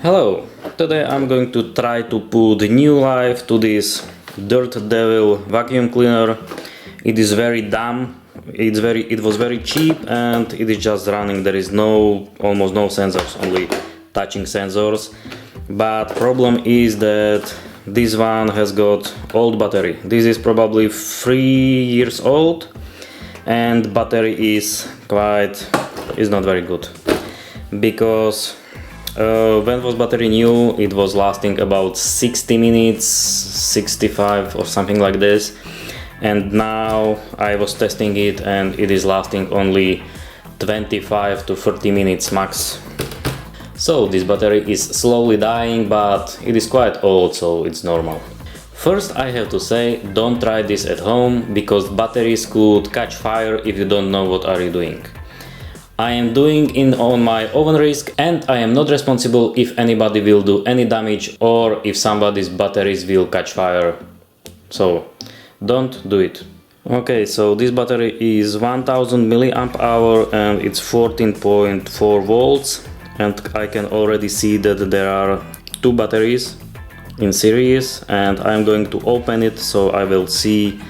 Hello, today I'm going to try to put new life to this Dirt Devil vacuum cleaner. It is very dumb, it was very cheap and it is just running. There is almost no sensors, only touching sensors. But problem is that this one has got old battery. This is probably 3 years old and battery is not very good, because when was battery new, it was lasting about 60 minutes, 65 or something like this, and now I was testing it and it is lasting only 25 to 30 minutes max. So this battery is slowly dying, but it is quite old, so it's normal. First I have to say, don't try this at home, because batteries could catch fire if you don't know what are you doing. I am doing it on my own risk and I am not responsible if anybody will do any damage or if somebody's batteries will catch fire. So don't do it. Okay, so this battery is 1000 milliamp hour and it's 14.4 volts, and I can already see that there are two batteries in series, and I'm going to open it so I will see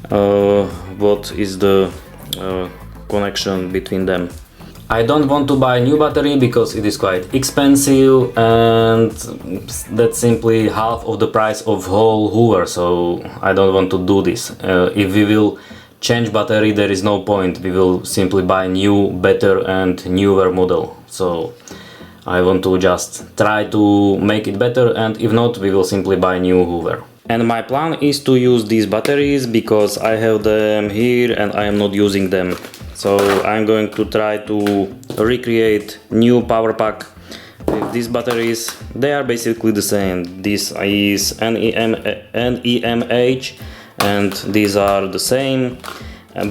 what is the connection between them. I don't want to buy a new battery because it is quite expensive and that's simply half of the price of whole hoover, so I don't want to do this. If we will change battery, there is no point. We will simply buy new, better and newer model. So I want to just try to make it better, and if not, we will simply buy new hoover. And my plan is to use these batteries because I have them here and I am not using them. So I'm going to try to recreate new power pack with these batteries. They are basically the same. This is NIMH and these are the same,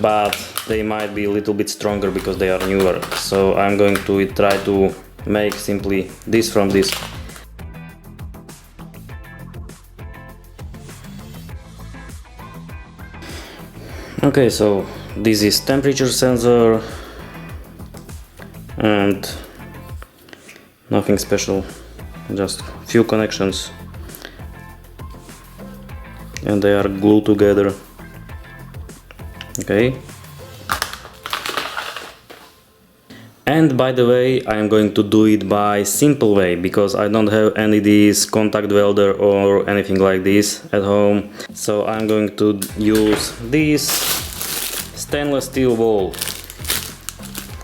but they might be a little bit stronger because they are newer. So I'm going to try to make simply this from this. Okay, so this is temperature sensor and nothing special, just few connections, and they are glued together. Okay. And by the way, I am going to do it by simple way because I don't have any this contact welder or anything like this at home. So I'm going to use this stainless steel wall,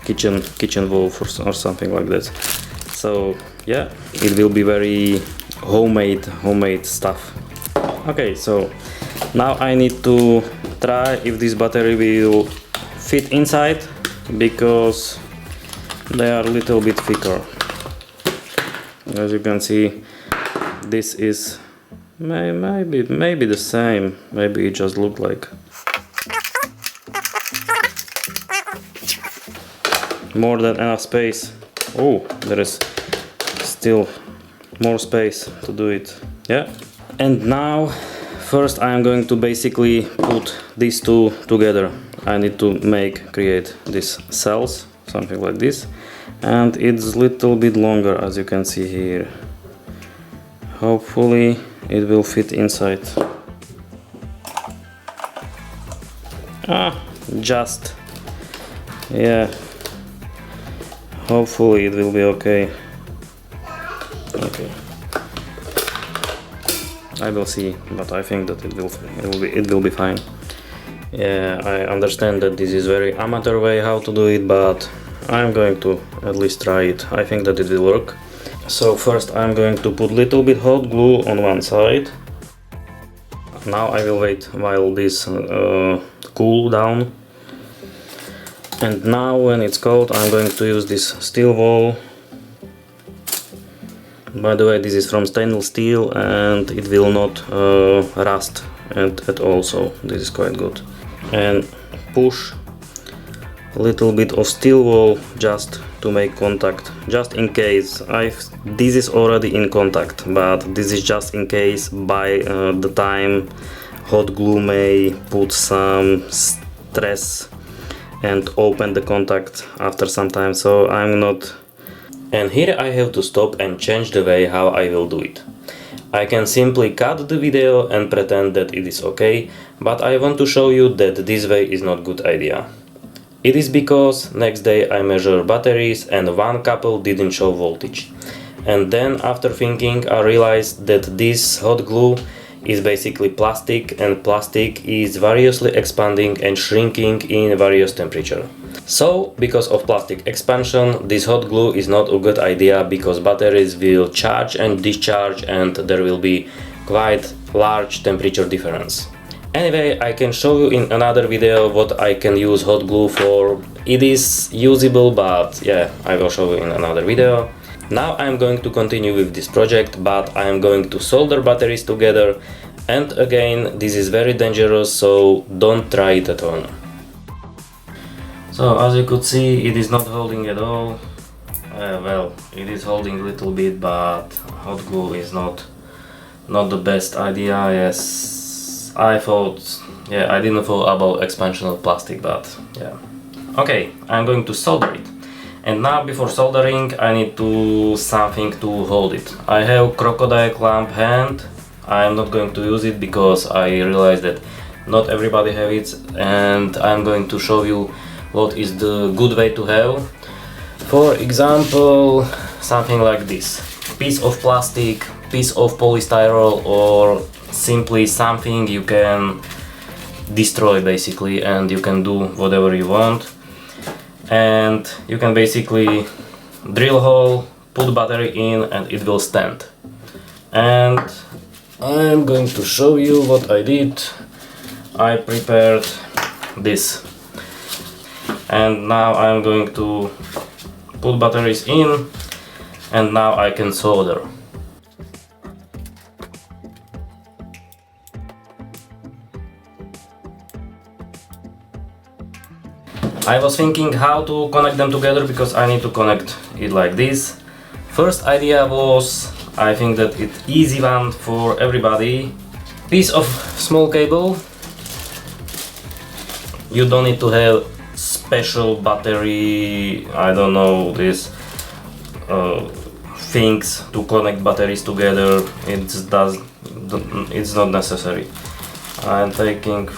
kitchen wall or something like that. So yeah, it will be very homemade stuff. Okay, so now I need to try if this battery will fit inside, because they are a little bit thicker. As you can see, this is maybe the same. Maybe it just looked like more than enough space. Oh, there is still more space to do it. Yeah. And now, first I am going to basically put these two together. I need to create these cells, something like this, and it's a little bit longer, as you can see here. Hopefully it will fit inside. Just, yeah, hopefully it will be okay. Okay, I will see, but I think that it will be fine. Yeah, I understand that this is very amateur way how to do it, but I'm going to at least try it. I think that it will work. So first I'm going to put little bit hot glue on one side. Now I will wait while this cool down. And now when it's cold, I'm going to use this steel wool. By the way, this is from stainless steel and it will not rust at all, so this is quite good. And push a little bit of steel wool just to make contact, just in case. This is already in contact, but this is just in case by the time hot glue may put some stress and open the contact after some time. So I'm not And here I have to stop and change the way how I will do it. I can simply cut the video and pretend that it is okay, but I want to show you that this way is not good idea. It is because next day I measure batteries and one couple didn't show voltage. And then after thinking I realized that this hot glue is basically plastic, and plastic is variously expanding and shrinking in various temperature. So because of plastic expansion, this hot glue is not a good idea because batteries will charge and discharge and there will be quite large temperature difference. Anyway, I can show you in another video what I can use hot glue for. It is usable, but yeah, I will show you in another video. Now I'm going to continue with this project, but I'm going to solder batteries together, and again this is very dangerous, so don't try it at home. So as you could see, it is not holding at all. Well, it is holding a little bit, but hot glue is not the best idea. Yes, I didn't thought about expansion of plastic, but yeah. Okay, I'm going to solder it. And now before soldering I need to something to hold it. I have crocodile clamp hand. I'm not going to use it because I realize that not everybody have it, and I'm going to show you what is the good way to have. For example, something like this. Piece of plastic, piece of polystyrene, or simply something you can destroy basically, and you can do whatever you want. And you can basically drill hole, put battery in, and it will stand. And I'm going to show you what I did. I prepared this, and now I'm going to put batteries in, and now I can solder. I was thinking how to connect them together because I need to connect it like this. First idea was, I think that it's easy one for everybody. Piece of small cable. You don't need to have special battery, I don't know, this things to connect batteries together. It's not necessary. I'm taking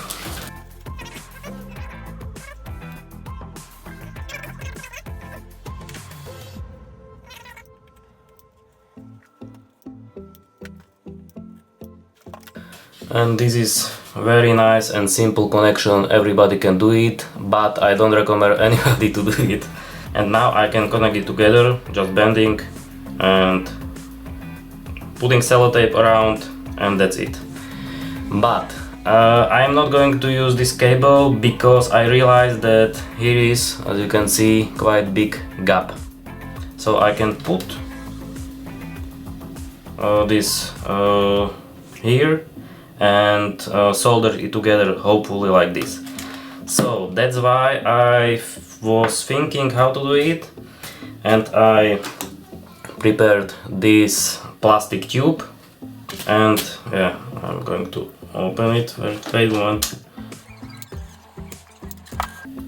and this is very nice and simple connection, everybody can do it, but I don't recommend anybody to do it. And now I can connect it together, just bending and putting sellotape around, and that's it. But I'm not going to use this cable because I realized that here is, as you can see, quite big gap. So I can put this here and solder it together, hopefully like this. So that's why I was thinking how to do it, and I prepared this plastic tube, and yeah, I'm going to open it. Wait a moment.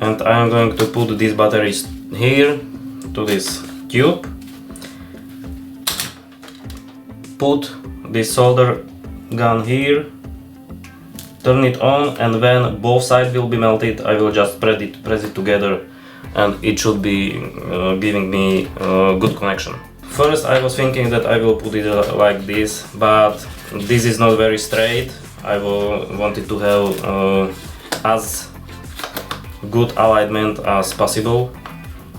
And I'm going to put these batteries here to this tube, put this solder gun here, turn it on, and when both sides will be melted I will just press it together, and it should be giving me a good connection. First I was thinking that I will put it like this, but this is not very straight. I wanted to have as good alignment as possible,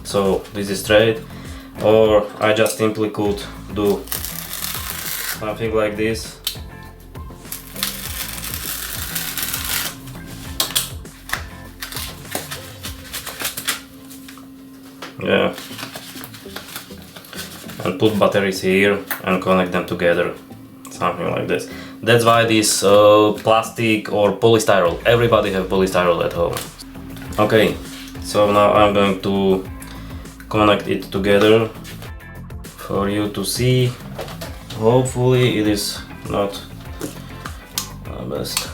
so this is straight, or I just simply could do something like this. Yeah, and put batteries here and connect them together, something like this. That's why this plastic or polystyrene, everybody have polystyrene at home. Okay, so now I'm going to connect it together for you to see. Hopefully it is not the best.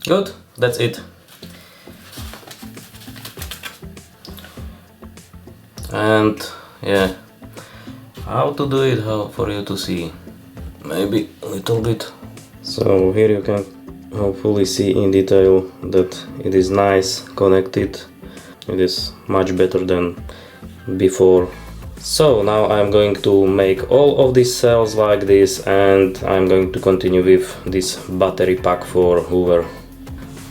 Good, that's it. And yeah, how to do it, how for you to see, maybe a little bit. So here you can hopefully see in detail that it is nice connected. It is much better than before. So now I'm going to make all of these cells like this, and I'm going to continue with this battery pack for hoover.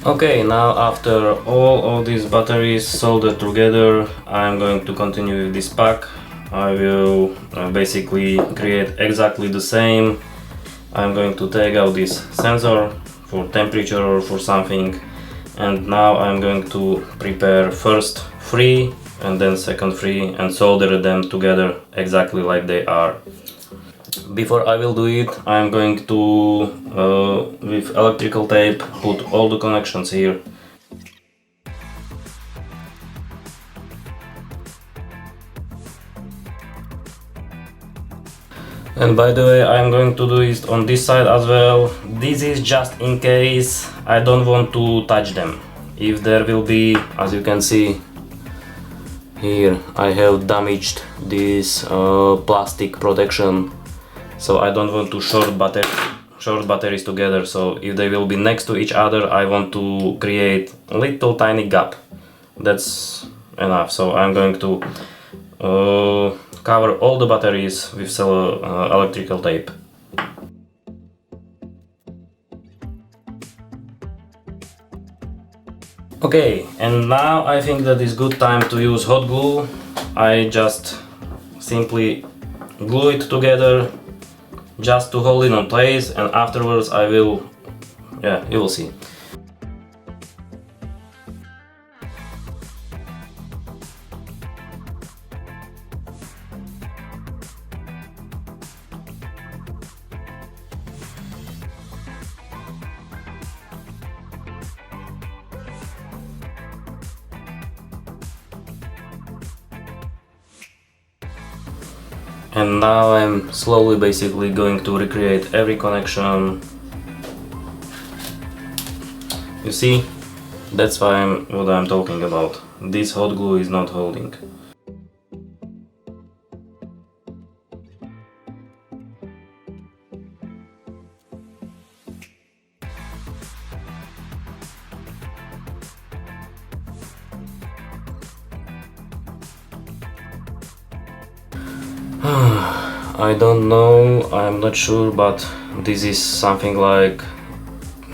Okay, now after all of these batteries soldered together, I'm going to continue with this pack. I will basically create exactly the same. I'm going to take out this sensor for temperature or for something, and now I'm going to prepare first 3 and then second 3 and solder them together exactly like they are. Before I will do it, I'm going to with electrical tape put all the connections here. And by the way, I'm going to do it on this side as well. This is just in case I don't want to touch them. If there will be, as you can see here, I have damaged this plastic protection, so I don't want to short batteries together. So if they will be next to each other, I want to create a little tiny gap. That's enough. So I'm going to cover all the batteries with electrical tape. Okay, and now I think that is good time to use hot glue. I just simply glue it together just to hold it on place, and afterwards I will, yeah, you will see. And now I'm slowly basically going to recreate every connection. You see, that's what I'm talking about. This hot glue is not holding. I don't know, I'm not sure, but this is something like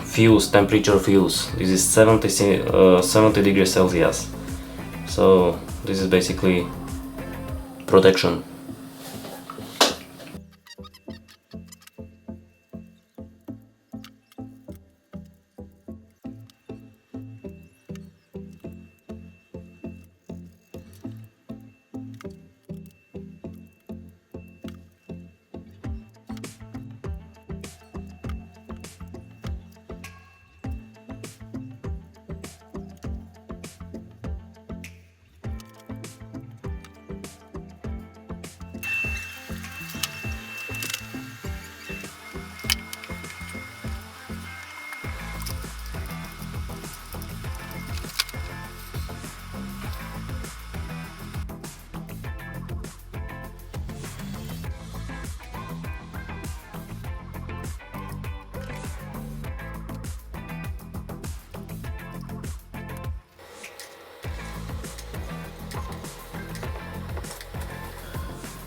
fuse, temperature fuse. This is 70 degrees Celsius. So this is basically protection.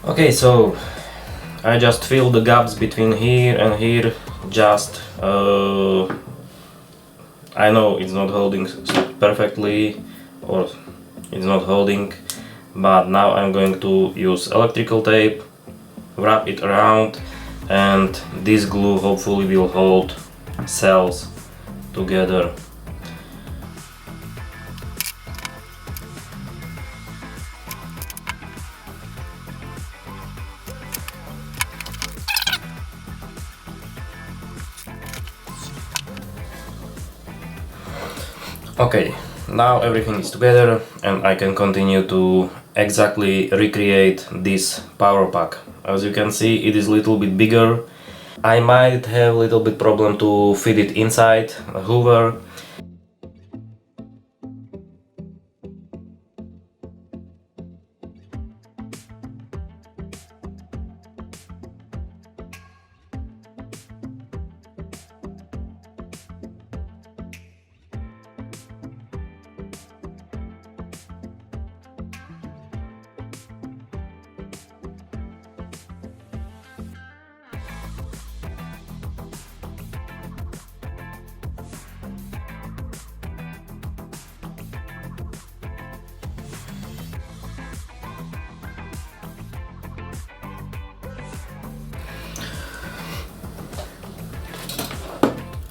Okay, so I just fill the gaps between here and here. Just I know it's not holding perfectly, or it's not holding, but now I'm going to use electrical tape, wrap it around, and this glue hopefully will hold cells together. Okay, now everything is together and I can continue to exactly recreate this power pack. As you can see, it is a little bit bigger. I might have a little bit problem to fit it inside a hoover.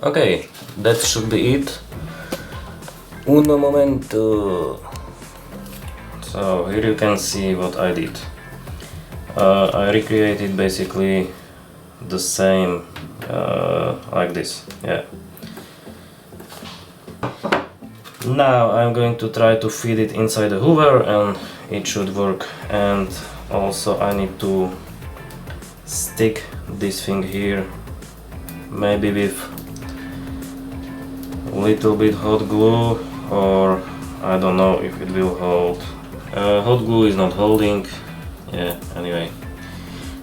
Okay, that should be it. Uno momento. So here you can see what I did. I recreated basically the same like this. Yeah. Now I'm going to try to fit it inside the hoover and it should work. And also I need to stick this thing here, maybe with little bit hot glue, or I don't know if it will hold. Hot glue is not holding. Yeah, anyway,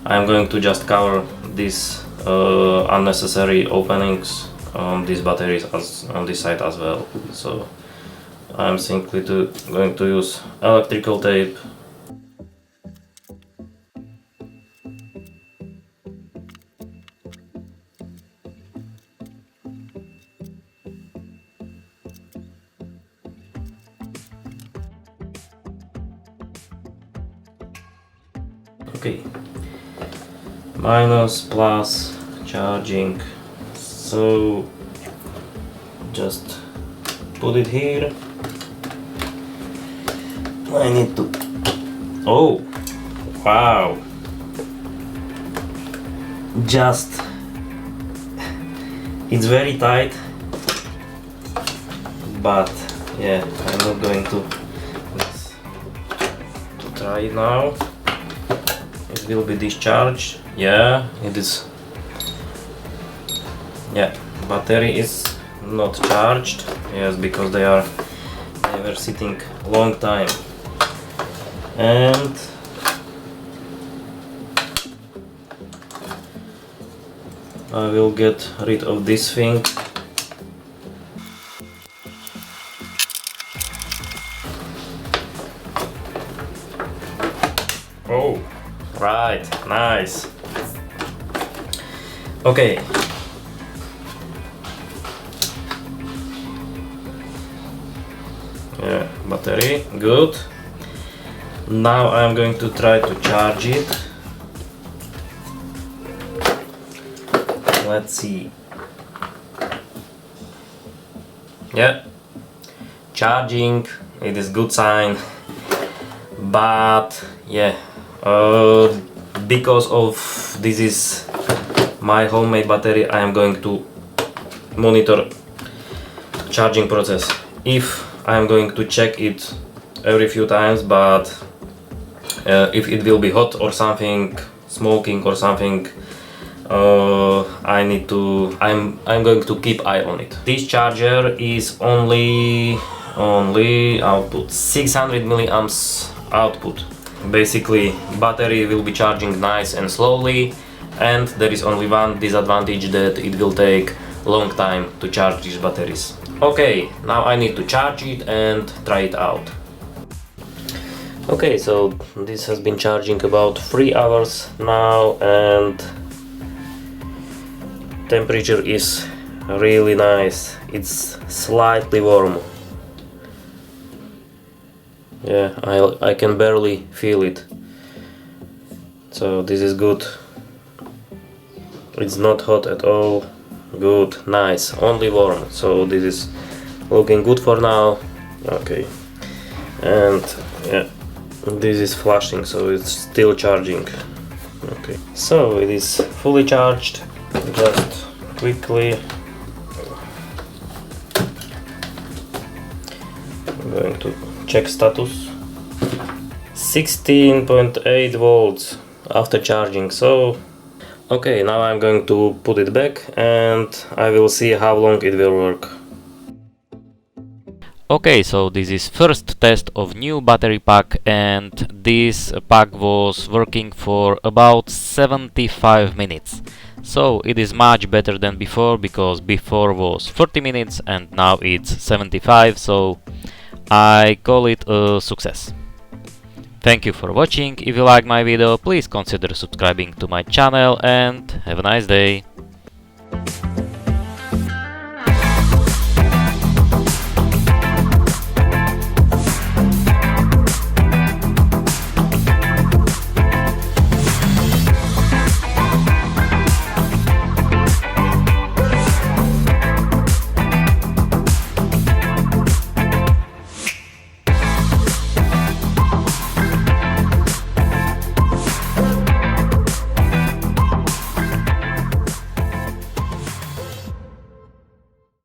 I'm going to just cover these unnecessary openings on these batteries on this side as well. So I'm simply going to use electrical tape. Okay, minus, plus, charging. So just put it here. I need to. Oh, wow! Just it's very tight, but yeah, I'm not going to try it now. It will be discharged. Yeah, it is. Yeah, battery is not charged. Yes, because they were sitting long time. And I will get rid of this thing. Oh, right, nice. Okay. Yeah, battery, good. Now I'm going to try to charge it. Let's see. Yeah, charging, it is good sign. But yeah, because of this is my homemade battery, I am going to monitor charging process. If I am going to check it every few times, but if it will be hot or something, smoking or something, I'm going to keep eye on it. This charger is only output 600 milliamps output. Basically, battery will be charging nice and slowly, and there is only one disadvantage, that it will take long time to charge these batteries. Okay, now I need to charge it and try it out. Okay, so this has been charging about 3 hours now, and temperature is really nice. It's slightly warm. Yeah, I can barely feel it. So this is good. It's not hot at all. Good, nice, only warm. So this is looking good for now. Okay, and yeah, this is flashing, so it's still charging. Okay, so it is fully charged. Just quickly. I'm going to check status. 16.8 volts after charging. So okay, now I'm going to put it back and I will see how long it will work. Okay, so this is first test of new battery pack, and this pack was working for about 75 minutes. So it is much better than before, because before was 40 minutes and now it's 75, so I call it a success. Thank you for watching. If you like my video, please consider subscribing to my channel and have a nice day.